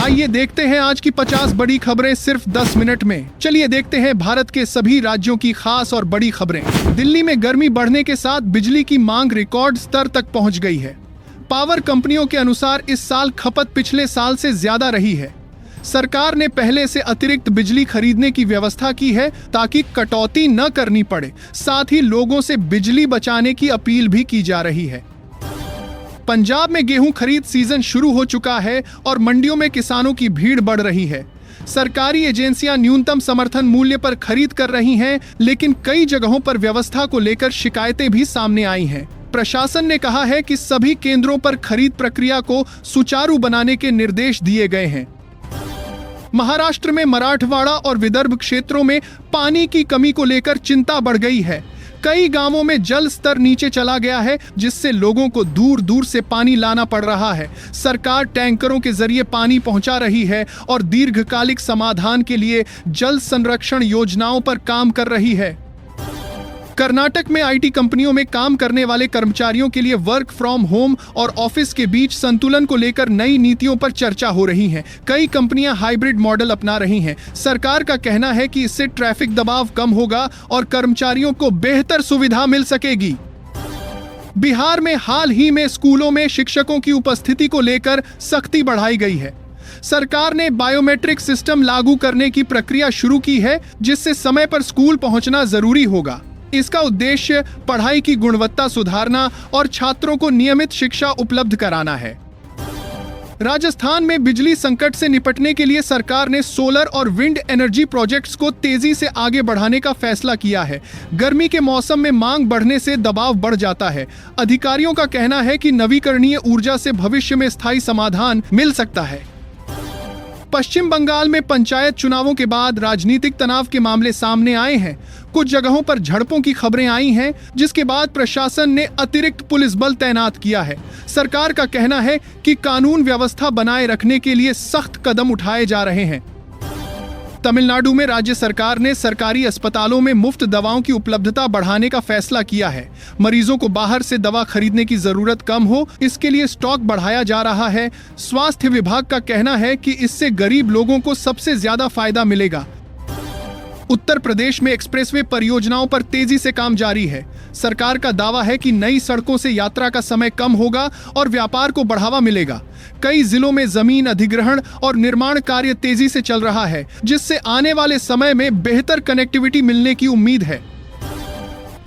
आइए देखते हैं आज की 50 बड़ी खबरें सिर्फ 10 मिनट में। चलिए देखते हैं भारत के सभी राज्यों की खास और बड़ी खबरें। दिल्ली में गर्मी बढ़ने के साथ बिजली की मांग रिकॉर्ड स्तर तक पहुंच गई है। पावर कंपनियों के अनुसार इस साल खपत पिछले साल से ज्यादा रही है। सरकार ने पहले से अतिरिक्त बिजली खरीदने की व्यवस्था की है ताकि कटौती न करनी पड़े। साथ ही लोगों से बिजली बचाने की अपील भी की जा रही है। पंजाब में गेहूं खरीद सीजन शुरू हो चुका है और मंडियों में किसानों की भीड़ बढ़ रही है। सरकारी एजेंसियां न्यूनतम समर्थन मूल्य पर खरीद कर रही हैं, लेकिन कई जगहों पर व्यवस्था को लेकर शिकायतें भी सामने आई हैं। प्रशासन ने कहा है कि सभी केंद्रों पर खरीद प्रक्रिया को सुचारू बनाने के निर्देश दिए गए हैं। महाराष्ट्र में मराठवाड़ा और विदर्भ क्षेत्रों में पानी की कमी को लेकर चिंता बढ़ गई है। कई गांवों में जल स्तर नीचे चला गया है, जिससे लोगों को दूर दूर से पानी लाना पड़ रहा है। सरकार टैंकरों के जरिए पानी पहुंचा रही है और दीर्घकालिक समाधान के लिए जल संरक्षण योजनाओं पर काम कर रही है। कर्नाटक में आईटी कंपनियों में काम करने वाले कर्मचारियों के लिए वर्क फ्रॉम होम और ऑफिस के बीच संतुलन को लेकर नई नीतियों पर चर्चा हो रही है। कई कंपनियां हाइब्रिड मॉडल अपना रही हैं। सरकार का कहना है कि इससे ट्रैफिक दबाव कम होगा और कर्मचारियों को बेहतर सुविधा मिल सकेगी। बिहार में हाल ही में स्कूलों में शिक्षकों की उपस्थिति को लेकर सख्ती बढ़ाई गई है। सरकार ने बायोमेट्रिक सिस्टम लागू करने की प्रक्रिया शुरू की है, जिससे समय पर स्कूल पहुंचना जरूरी होगा। इसका उद्देश्य पढ़ाई की गुणवत्ता सुधारना और छात्रों को नियमित शिक्षा उपलब्ध कराना है। राजस्थान में बिजली संकट से निपटने के लिए सरकार ने सोलर और विंड एनर्जी प्रोजेक्ट्स को तेजी से आगे बढ़ाने का फैसला किया है। गर्मी के मौसम में मांग बढ़ने से दबाव बढ़ जाता है। अधिकारियों का कहना है कि नवीकरणीय ऊर्जा से भविष्य में स्थायी समाधान मिल सकता है। पश्चिम बंगाल में पंचायत चुनावों के बाद राजनीतिक तनाव के मामले सामने आए हैं। कुछ जगहों पर झड़पों की खबरें आई हैं, जिसके बाद प्रशासन ने अतिरिक्त पुलिस बल तैनात किया है। सरकार का कहना है कि कानून व्यवस्था बनाए रखने के लिए सख्त कदम उठाए जा रहे हैं। तमिलनाडु में राज्य सरकार ने सरकारी अस्पतालों में मुफ्त दवाओं की उपलब्धता बढ़ाने का फैसला किया है। मरीजों को बाहर से दवा खरीदने की जरूरत कम हो, इसके लिए स्टॉक बढ़ाया जा रहा है। स्वास्थ्य विभाग का कहना है कि इससे गरीब लोगों को सबसे ज्यादा फायदा मिलेगा। उत्तर प्रदेश में एक्सप्रेसवे परियोजनाओं पर तेजी से काम जारी है। सरकार का दावा है कि नई सड़कों से यात्रा का समय कम होगा और व्यापार को बढ़ावा मिलेगा। कई जिलों में जमीन अधिग्रहण और निर्माण कार्य तेजी से चल रहा है, जिससे आने वाले समय में बेहतर कनेक्टिविटी मिलने की उम्मीद है।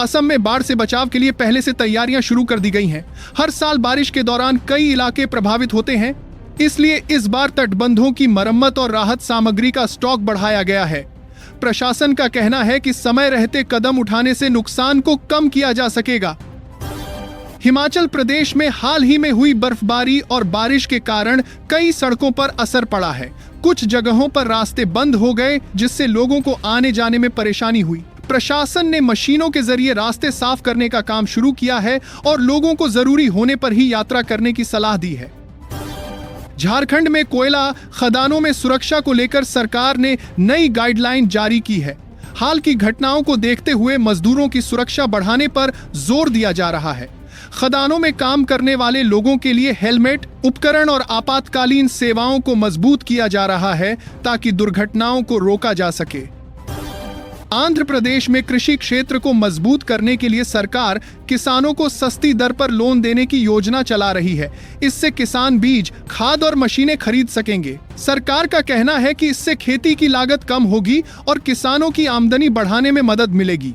असम में बाढ़ से बचाव के लिए पहले से तैयारियां शुरू कर दी गई हैं। हर साल बारिश के दौरान कई इलाके प्रभावित होते हैं, इसलिए इस बार तटबंधों की मरम्मत और राहत सामग्री का स्टॉक बढ़ाया गया है। प्रशासन का कहना है कि समय रहते कदम उठाने से नुकसान को कम किया जा सकेगा। हिमाचल प्रदेश में हाल ही में हुई बर्फबारी और बारिश के कारण कई सड़कों पर असर पड़ा है। कुछ जगहों पर रास्ते बंद हो गए, जिससे लोगों को आने जाने में परेशानी हुई। प्रशासन ने मशीनों के जरिए रास्ते साफ करने का काम शुरू किया है और लोगों को जरूरी होने पर ही यात्रा करने की सलाह दी है। झारखंड में कोयला खदानों में सुरक्षा को लेकर सरकार ने नई गाइडलाइन जारी की है। हाल की घटनाओं को देखते हुए मजदूरों की सुरक्षा बढ़ाने पर जोर दिया जा रहा है। खदानों में काम करने वाले लोगों के लिए हेलमेट, उपकरण और आपातकालीन सेवाओं को मजबूत किया जा रहा है ताकि दुर्घटनाओं को रोका जा सके। आंध्र प्रदेश में कृषि क्षेत्र को मजबूत करने के लिए सरकार किसानों को सस्ती दर पर लोन देने की योजना चला रही है। इससे किसान बीज, खाद और मशीनें खरीद सकेंगे। सरकार का कहना है कि इससे खेती की लागत कम होगी और किसानों की आमदनी बढ़ाने में मदद मिलेगी।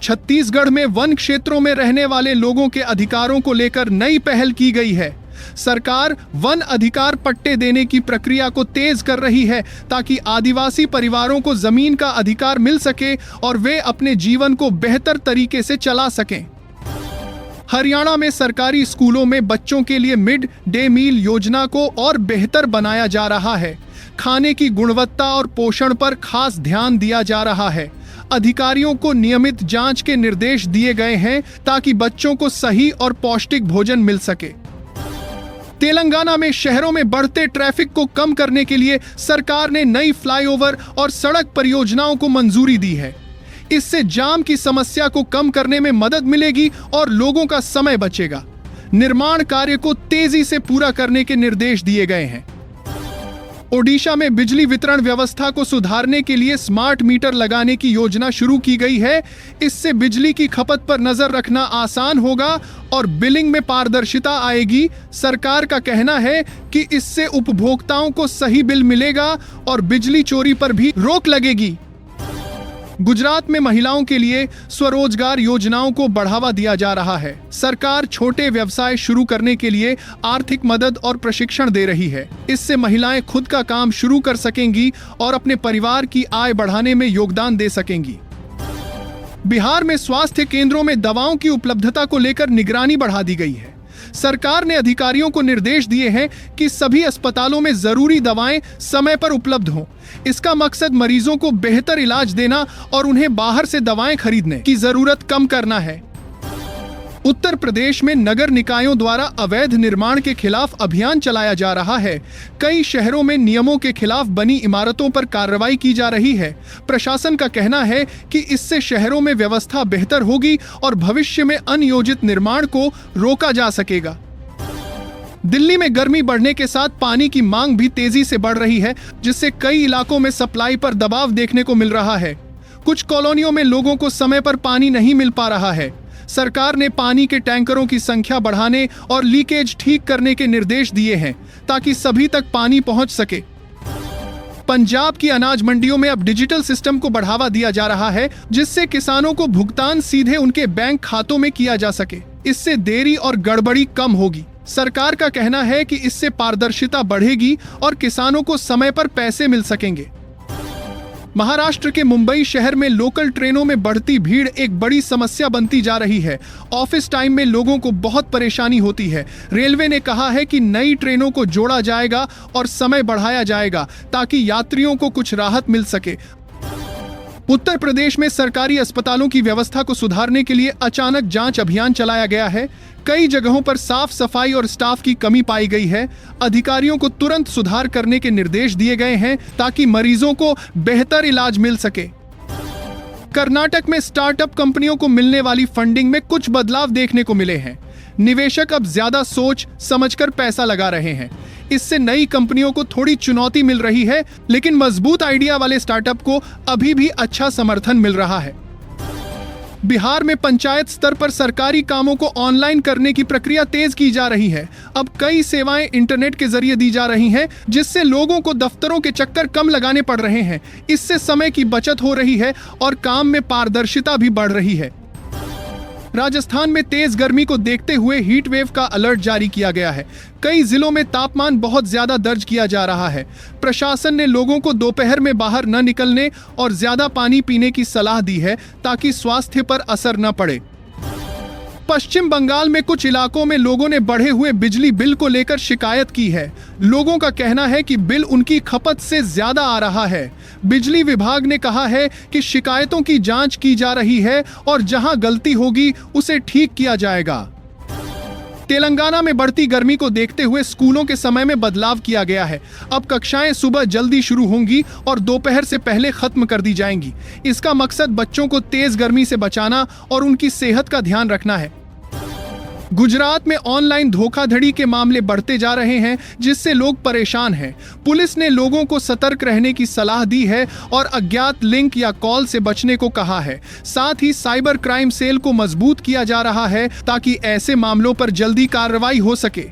छत्तीसगढ़ में वन क्षेत्रों में रहने वाले लोगों के अधिकारों को लेकर नई पहल की गई है। सरकार वन अधिकार पट्टे देने की प्रक्रिया को तेज कर रही है ताकि आदिवासी परिवारों को जमीन का अधिकार मिल सके और वे अपने जीवन को बेहतर तरीके से चला सकें। हरियाणा में सरकारी स्कूलों में बच्चों के लिए मिड डे मील योजना को और बेहतर बनाया जा रहा है। खाने की गुणवत्ता और पोषण पर खास ध्यान दिया जा रहा है। अधिकारियों को नियमित जांच के निर्देश दिए गए हैं ताकि बच्चों को सही और पौष्टिक भोजन मिल सके। तेलंगाना में शहरों में बढ़ते ट्रैफिक को कम करने के लिए सरकार ने नई फ्लाईओवर और सड़क परियोजनाओं को मंजूरी दी है। इससे जाम की समस्या को कम करने में मदद मिलेगी और लोगों का समय बचेगा। निर्माण कार्य को तेजी से पूरा करने के निर्देश दिए गए हैं। ओडिशा में बिजली वितरण व्यवस्था को सुधारने के लिए स्मार्ट मीटर लगाने की योजना शुरू की गई है। इससे बिजली की खपत पर नजर रखना आसान होगा और बिलिंग में पारदर्शिता आएगी। सरकार का कहना है कि इससे उपभोक्ताओं को सही बिल मिलेगा और बिजली चोरी पर भी रोक लगेगी। गुजरात में महिलाओं के लिए स्वरोजगार योजनाओं को बढ़ावा दिया जा रहा है। सरकार छोटे व्यवसाय शुरू करने के लिए आर्थिक मदद और प्रशिक्षण दे रही है। इससे महिलाएं खुद का काम शुरू कर सकेंगी और अपने परिवार की आय बढ़ाने में योगदान दे सकेंगी। बिहार में स्वास्थ्य केंद्रों में दवाओं की उपलब्धता को लेकर निगरानी बढ़ा दी गई है। सरकार ने अधिकारियों को निर्देश दिए हैं कि सभी अस्पतालों में जरूरी दवाएं समय पर उपलब्ध हों। इसका मकसद मरीजों को बेहतर इलाज देना और उन्हें बाहर से दवाएं खरीदने की जरूरत कम करना है। उत्तर प्रदेश में नगर निकायों द्वारा अवैध निर्माण के खिलाफ अभियान चलाया जा रहा है। कई शहरों में नियमों के खिलाफ बनी इमारतों पर कार्रवाई की जा रही है। प्रशासन का कहना है कि इससे शहरों में व्यवस्था बेहतर होगी और भविष्य में अनियोजित निर्माण को रोका जा सकेगा। दिल्ली में गर्मी बढ़ने के साथ पानी की मांग भी तेजी से बढ़ रही है, जिससे कई इलाकों में सप्लाई पर दबाव देखने को मिल रहा है। कुछ कॉलोनियों में लोगों को समय पर पानी नहीं मिल पा रहा है। सरकार ने पानी के टैंकरों की संख्या बढ़ाने और लीकेज ठीक करने के निर्देश दिए हैं ताकि सभी तक पानी पहुंच सके। पंजाब की अनाज मंडियों में अब डिजिटल सिस्टम को बढ़ावा दिया जा रहा है, जिससे किसानों को भुगतान सीधे उनके बैंक खातों में किया जा सके। इससे देरी और गड़बड़ी कम होगी। सरकार का कहना है कि इससे पारदर्शिता बढ़ेगी और किसानों को समय पर पैसे मिल सकेंगे। महाराष्ट्र के मुंबई शहर में लोकल ट्रेनों में बढ़ती भीड़ एक बड़ी समस्या बनती जा रही है। ऑफिस टाइम में लोगों को बहुत परेशानी होती है। रेलवे ने कहा है कि नई ट्रेनों को जोड़ा जाएगा और समय बढ़ाया जाएगा ताकि यात्रियों को कुछ राहत मिल सके। उत्तर प्रदेश में सरकारी अस्पतालों की व्यवस्था को सुधारने के लिए अचानक जांच अभियान चलाया गया है। कई जगहों पर साफ सफाई और स्टाफ की कमी पाई गई है। अधिकारियों को तुरंत सुधार करने के निर्देश दिए गए हैं ताकि मरीजों को बेहतर इलाज मिल सके। कर्नाटक में स्टार्टअप कंपनियों को मिलने वाली फंडिंग में कुछ बदलाव देखने को मिले हैं। निवेशक अब ज्यादा सोच समझकर पैसा लगा रहे हैं। इससे नई कंपनियों को थोड़ी चुनौती मिल रही है, लेकिन मजबूत आइडिया वाले स्टार्टअप को अभी भी अच्छा समर्थन मिल रहा है। बिहार में पंचायत स्तर पर सरकारी कामों को ऑनलाइन करने की प्रक्रिया तेज की जा रही है। अब कई सेवाएं इंटरनेट के जरिए दी जा रही हैं, जिससे लोगों को दफ्तरों के चक्कर कम लगाने पड़ रहे हैं। इससे समय की बचत हो रही है और काम में पारदर्शिता भी बढ़ रही है। राजस्थान में तेज गर्मी को देखते हुए हीट वेव का अलर्ट जारी किया गया है। कई जिलों में तापमान बहुत ज्यादा दर्ज किया जा रहा है। प्रशासन ने लोगों को दोपहर में बाहर न निकलने और ज्यादा पानी पीने की सलाह दी है ताकि स्वास्थ्य पर असर न पड़े। पश्चिम बंगाल में कुछ इलाकों में लोगों ने बढ़े हुए बिजली बिल को लेकर शिकायत की है। लोगों का कहना है कि बिल उनकी खपत से ज्यादा आ रहा है। बिजली विभाग ने कहा है कि शिकायतों की जांच की जा रही है और जहां गलती होगी उसे ठीक किया जाएगा। तेलंगाना में बढ़ती गर्मी को देखते हुए स्कूलों के समय में बदलाव किया गया है। अब कक्षाएं सुबह जल्दी शुरू होंगी और दोपहर से पहले खत्म कर दी जाएंगी। इसका मकसद बच्चों को तेज गर्मी से बचाना और उनकी सेहत का ध्यान रखना है। गुजरात में ऑनलाइन धोखाधड़ी के मामले बढ़ते जा रहे हैं, जिससे लोग परेशान हैं। पुलिस ने लोगों को सतर्क रहने की सलाह दी है और अज्ञात लिंक या कॉल से बचने को कहा है। साथ ही साइबर क्राइम सेल को मजबूत किया जा रहा है ताकि ऐसे मामलों पर जल्दी कार्रवाई हो सके।